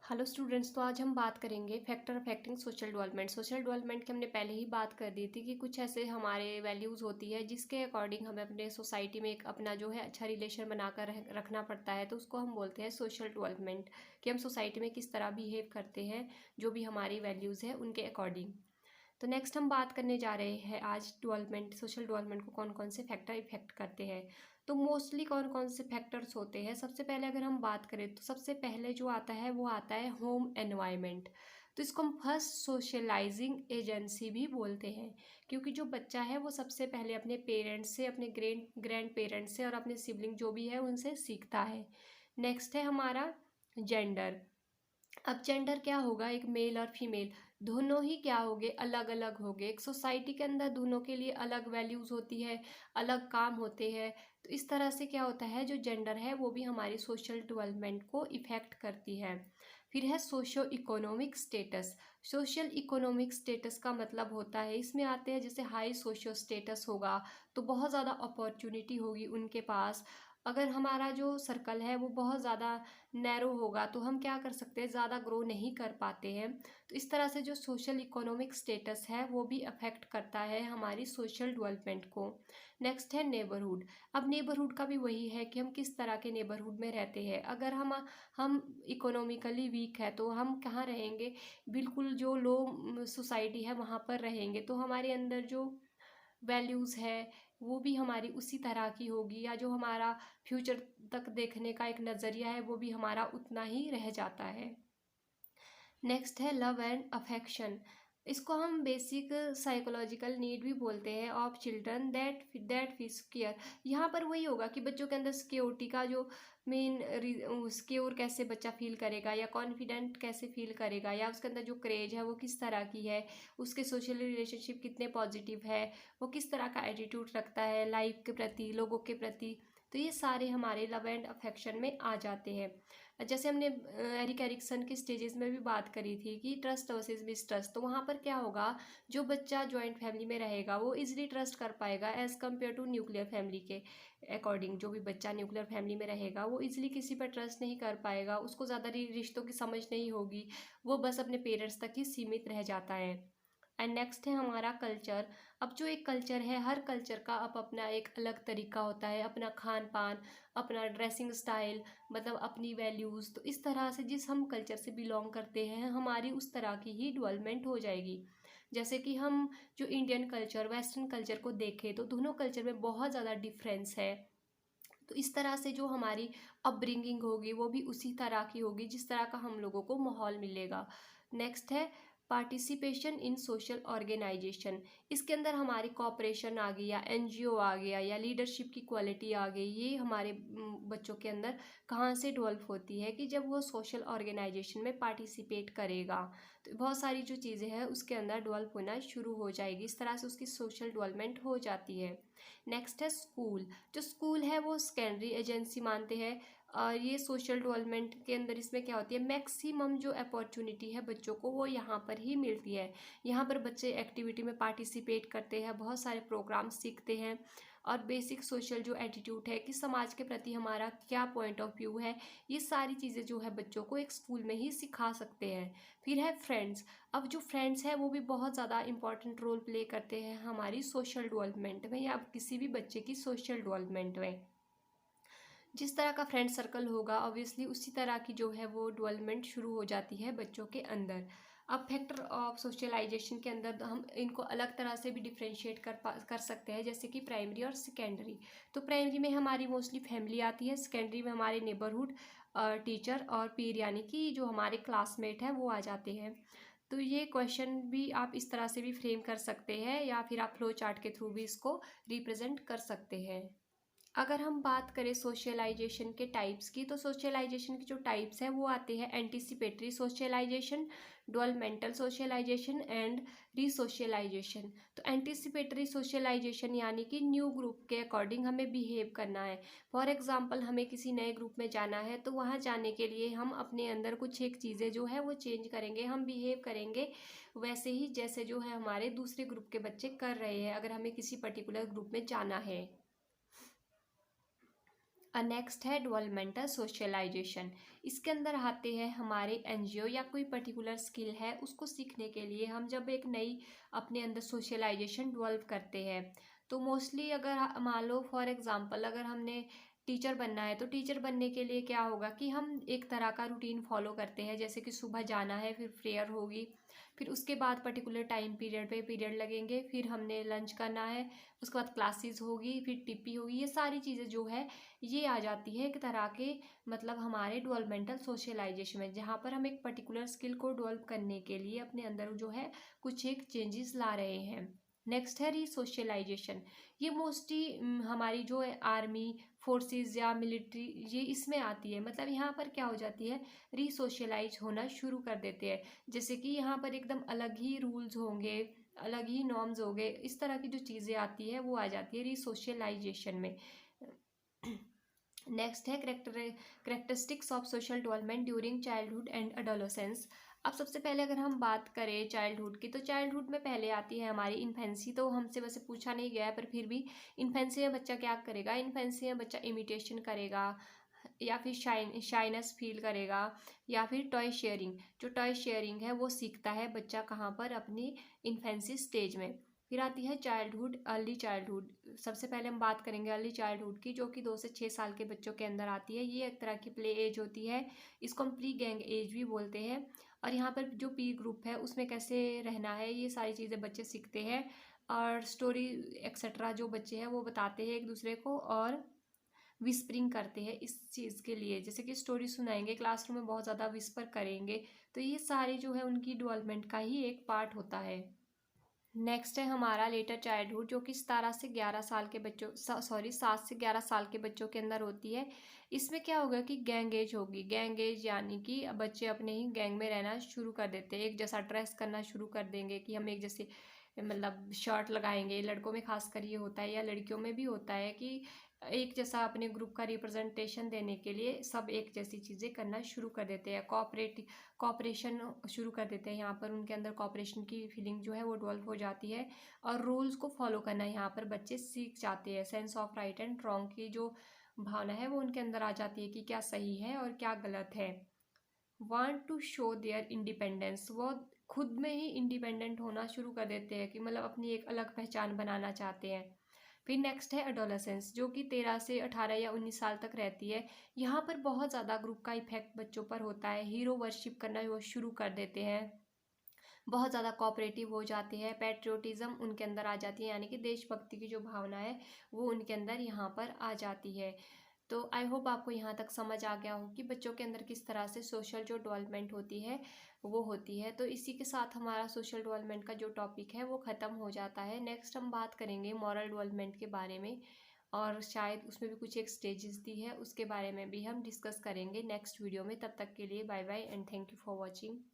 Hello students, तो आज हम बात करेंगे factor affecting social development. Social development की हमने पहले ही बात कर दी थी कि कुछ ऐसे हमारे वैल्यूज़ होती है जिसके अकॉर्डिंग हमें अपने सोसाइटी में एक अपना जो है अच्छा रिलेशन बनाकर रखना पड़ता है, तो उसको हम बोलते हैं सोशल डेवलपमेंट। कि हम सोसाइटी में किस तरह बिहेव करते हैं जो भी हमारी वैल्यूज़ है उनके अकॉर्डिंग। तो नेक्स्ट हम बात करने जा रहे हैं आज डेवलपमेंट, सोशल डेवलपमेंट को कौन कौन से फैक्टर इफेक्ट करते हैं। तो मोस्टली कौन कौन से फैक्टर्स होते हैं, सबसे पहले अगर हम बात करें तो सबसे पहले जो आता है वो आता है होम एनवायरनमेंट। तो इसको हम फर्स्ट सोशलाइजिंग एजेंसी भी बोलते हैं, क्योंकि जो बच्चा है वो सबसे पहले अपने पेरेंट्स से, अपने ग्रैंड पेरेंट्स से और अपने सिबलिंग जो भी है उनसे सीखता है। नेक्स्ट है हमारा जेंडर। अब जेंडर क्या होगा, एक मेल और फीमेल दोनों ही क्या होंगे, अलग अलग होंगे। एक सोसाइटी के अंदर दोनों के लिए अलग वैल्यूज़ होती है, अलग काम होते हैं। तो इस तरह से क्या होता है, जो जेंडर है वो भी हमारी सोशल डेवलपमेंट को इफ़ेक्ट करती है। फिर है socio economic status. Social economic status का मतलब होता है, इसमें आते हैं जैसे हाई सोशल स्टेटस होगा तो बहुत ज़्यादा अपॉर्चुनिटी होगी उनके पास। अगर हमारा जो सर्कल है वो बहुत ज़्यादा नैरो होगा तो हम क्या कर सकते हैं, ज़्यादा ग्रो नहीं कर पाते हैं। तो इस तरह से जो सोशल इकोनॉमिक स्टेटस है वो भी अफेक्ट करता है हमारी सोशल डेवलपमेंट को। नेक्स्ट है नेबरहुड। अब नेबरहुड का भी वही है कि हम किस तरह के नेबरहुड में रहते हैं। अगर हम इकोनॉमिकली वीक है तो हम कहाँ रहेंगे, बिल्कुल जो लो सोसाइटी है वहाँ पर रहेंगे। तो हमारे अंदर जो वैल्यूज़ है वो भी हमारी उसी तरह की होगी, या जो हमारा फ्यूचर तक देखने का एक नज़रिया है वो भी हमारा उतना ही रह जाता है। नेक्स्ट है लव एंड अफेक्शन। इसको हम बेसिक साइकोलॉजिकल नीड भी बोलते हैं of children that feel care. यहाँ पर वही होगा कि बच्चों के अंदर सिक्योरिटी का जो मेन सिक्योर कैसे बच्चा फील करेगा, या कॉन्फिडेंट कैसे फील करेगा, या उसके अंदर जो क्रेज है वो किस तरह की है, उसके सोशल रिलेशनशिप कितने पॉजिटिव है, वो किस तरह का एटीट्यूड रखता है लाइफ के प्रति, लोगों के प्रति। तो ये सारे हमारे लव एंड अफेक्शन में आ जाते हैं। जैसे हमने एरिक एरिक्सन के स्टेजेस में भी बात करी थी कि ट्रस्ट वर्सेस मिसट्रस्ट। तो वहाँ पर क्या होगा, जो बच्चा जॉइंट फैमिली में रहेगा वो इजीली ट्रस्ट कर पाएगा as compare to nuclear family के अकॉर्डिंग। जो भी बच्चा न्यूक्लियर फैमिली में रहेगा वो इजीली किसी पर ट्रस्ट नहीं कर पाएगा, उसको ज़्यादा रिश्तों की समझ नहीं होगी, वो बस अपने पेरेंट्स तक ही सीमित रह जाता है। एंड नेक्स्ट है हमारा कल्चर। अब जो एक कल्चर है, हर कल्चर का अपना एक अलग तरीका होता है, अपना खान पान, अपना ड्रेसिंग स्टाइल, मतलब अपनी वैल्यूज़। तो इस तरह से जिस हम कल्चर से बिलोंग करते हैं हमारी उस तरह की ही डेवलपमेंट हो जाएगी। जैसे कि हम जो इंडियन कल्चर वेस्टर्न कल्चर को देखें तो दोनों कल्चर में बहुत ज़्यादा डिफरेंस है। तो इस तरह से जो हमारी अपब्रिंगिंग होगी वो भी उसी तरह की होगी जिस तरह का हम लोगों को माहौल मिलेगा। नेक्स्ट है पार्टिसिपेशन इन सोशल ऑर्गेनाइजेशन। इसके अंदर हमारी कॉपरेशन आ गई, या एनजीओ आ गया, या लीडरशिप की क्वालिटी आ गई। ये हमारे बच्चों के अंदर कहाँ से डेवलप होती है कि जब वो सोशल ऑर्गेनाइजेशन में पार्टिसिपेट करेगा तो बहुत सारी जो चीज़ें हैं उसके अंदर डेवलप होना शुरू हो जाएगी। इस तरह से उसकी सोशल डेवलपमेंट हो जाती है। नेक्स्ट है स्कूल। जो स्कूल है वो सेकेंडरी एजेंसी मानते हैं, और ये सोशल डेवलपमेंट के अंदर इसमें क्या होती है, मैक्सिमम जो अपॉर्चुनिटी है बच्चों को वो यहाँ पर ही मिलती है। यहाँ पर बच्चे एक्टिविटी में पार्टिसिपेट करते हैं, बहुत सारे प्रोग्राम सीखते हैं, और बेसिक सोशल जो एटीट्यूड है कि समाज के प्रति हमारा क्या पॉइंट ऑफ व्यू है, ये सारी चीज़ें जो है बच्चों को एक स्कूल में ही सिखा सकते हैं। फिर है फ्रेंड्स। अब जो फ्रेंड्स है वो भी बहुत ज़्यादा इंपॉर्टेंट रोल प्ले करते हैं हमारी सोशल डेवलपमेंट में, या किसी भी बच्चे की सोशल डेवलपमेंट में। जिस तरह का फ्रेंड सर्कल होगा ऑब्वियसली उसी तरह की जो है वो डेवलपमेंट शुरू हो जाती है बच्चों के अंदर। अब फैक्टर ऑफ सोशलाइजेशन के अंदर हम इनको अलग तरह से भी डिफ्रेंशिएट कर सकते हैं, जैसे कि प्राइमरी और सेकेंडरी। तो प्राइमरी में हमारी मोस्टली फैमिली आती है, सेकेंडरी में हमारे नेबरहुड, टीचर और पीर यानी कि जो हमारे क्लासमेट हैं वो आ जाते हैं। तो ये क्वेश्चन भी आप इस तरह से भी फ्रेम कर सकते हैं, या फिर आप फ्लो चार्ट के थ्रू भी इसको रिप्रेजेंट कर सकते हैं। अगर हम बात करें सोशलाइजेशन के टाइप्स की, तो सोशलाइजेशन के जो टाइप्स हैं वो आते हैं anticipatory socialisation, developmental socialisation and resocialisation. तो एंटिसिपेटरी सोशलाइजेशन यानी कि न्यू ग्रुप के अकॉर्डिंग हमें बिहेव करना है। फॉर एग्जांपल हमें किसी नए ग्रुप में जाना है तो वहाँ जाने के लिए हम अपने अंदर कुछ एक चीज़ें जो है वो चेंज करेंगे, हम बिहेव करेंगे वैसे ही जैसे जो है हमारे दूसरे ग्रुप के बच्चे कर रहे हैं, अगर हमें किसी पर्टिकुलर ग्रुप में जाना है। नेक्स्ट है डेवलपमेंटल सोशलाइजेशन। इसके अंदर आते हैं हमारे एनजीओ या कोई पर्टिकुलर स्किल है उसको सीखने के लिए हम जब एक नई अपने अंदर सोशलाइजेशन डेवलप करते हैं, तो मोस्टली अगर मान लो फॉर एग्जांपल अगर हमने टीचर बनना है, तो टीचर बनने के लिए क्या होगा कि हम एक तरह का रूटीन फॉलो करते हैं, जैसे कि सुबह जाना है, फिर प्रेयर होगी, फिर उसके बाद पर्टिकुलर टाइम पीरियड पे पीरियड लगेंगे, फिर हमने लंच करना है, उसके बाद क्लासेस होगी, फिर टीपी होगी। ये सारी चीज़ें जो है ये आ जाती है एक तरह के मतलब हमारे डेवलपमेंटल सोशलाइजेशन में, जहाँ पर हम एक पर्टिकुलर स्किल को डेवलप करने के लिए अपने अंदर जो है कुछ एक चेंजेस ला रहे हैं। नेक्स्ट है रीसोशलाइजेशन। ये मोस्टली हमारी जो है आर्मी फोर्सेस या मिलिट्री ये इसमें आती है। मतलब यहाँ पर क्या हो जाती है, रीसोशलाइज होना शुरू कर देते हैं, जैसे कि यहाँ पर एकदम अलग ही रूल्स होंगे, अलग ही नॉर्म्स होंगे, इस तरह की जो चीज़ें आती है वो आ जाती है रीसोशलाइजेशन में। नेक्स्ट है characteristics of social development during childhood and adolescence. अब सबसे पहले अगर हम बात करें चाइल्डहुड की, तो चाइल्डहुड में पहले आती है हमारी इन्फेंसी। तो हमसे वैसे पूछा नहीं गया है, पर फिर भी इन्फेंसी में बच्चा क्या करेगा, इन्फेंसी में बच्चा इमिटेशन करेगा, या फिर शाइनेस फील करेगा, या फिर टॉय शेयरिंग। जो टॉय शेयरिंग है वो सीखता है बच्चा कहाँ पर, अपनी इन्फेंसी स्टेज में। फिर आती है चाइल्डहुड, अर्ली चाइल्डहुड। सबसे पहले हम बात करेंगे अर्ली चाइल्डहुड की, जो कि 2 से 6 साल के बच्चों के अंदर आती है। ये एक तरह की प्ले एज होती है, इसको हम प्री गैंग एज भी बोलते हैं। और यहाँ पर जो पी ग्रुप है उसमें कैसे रहना है ये सारी चीज़ें बच्चे सीखते हैं, और स्टोरी एक्सेट्रा जो बच्चे हैं वो बताते हैं एक दूसरे को, और विस्परिंग करते हैं इस चीज़ के लिए, जैसे कि स्टोरी सुनाएंगे क्लासरूम में, बहुत ज़्यादा विस्पर करेंगे। तो ये सारी जो है उनकी डेवलपमेंट का ही एक पार्ट होता है। नेक्स्ट है हमारा लेटर चाइल्डहुड, जो कि 17 से 11 साल के बच्चों 7 से 11 साल के बच्चों के अंदर होती है। इसमें क्या होगा कि गैंग एज होगी। गैंग एज यानी कि बच्चे अपने ही गैंग में रहना शुरू कर देते हैं, एक जैसा ड्रेस करना शुरू कर देंगे कि हम एक जैसे मतलब शर्ट लगाएंगे। लड़कों में खासकर ये होता है, या लड़कियों में भी होता है कि एक जैसा अपने ग्रुप का रिप्रेजेंटेशन देने के लिए सब एक जैसी चीज़ें करना शुरू कर देते हैं, कॉपरेशन शुरू कर देते हैं। यहाँ पर उनके अंदर कॉपरेशन की फीलिंग जो है वो डेवलप हो जाती है, और रूल्स को फॉलो करना यहाँ पर बच्चे सीख जाते हैं। Sense of right and wrong की जो भावना है वो उनके अंदर आ जाती है कि क्या सही है और क्या गलत है। Want to show their independence, वो खुद में ही इंडिपेंडेंट होना शुरू कर देते हैं, कि मतलब अपनी एक अलग पहचान बनाना चाहते हैं। फिर नेक्स्ट है एडोलेसेंस, जो कि 13 से 18 या 19 साल तक रहती है। यहाँ पर बहुत ज़्यादा ग्रुप का इफेक्ट बच्चों पर होता है, हीरो वर्शिप करना वो शुरू कर देते हैं, बहुत ज़्यादा कोऑपरेटिव हो जाते हैं, पैट्रियोटिज्म उनके अंदर आ जाती है, यानी कि देशभक्ति की जो भावना है वो उनके अंदर यहाँ पर आ जाती है। तो आई होप आपको यहाँ तक समझ आ गया हो कि बच्चों के अंदर किस तरह से सोशल जो डेवलपमेंट होती है वो होती है। तो इसी के साथ हमारा सोशल डेवलपमेंट का जो टॉपिक है वो ख़त्म हो जाता है। नेक्स्ट हम बात करेंगे मॉरल डेवलपमेंट के बारे में, और शायद उसमें भी कुछ एक स्टेजेस दी है, उसके बारे में भी हम डिस्कस करेंगे नेक्स्ट वीडियो में। तब तक के लिए bye bye and thank you for watching.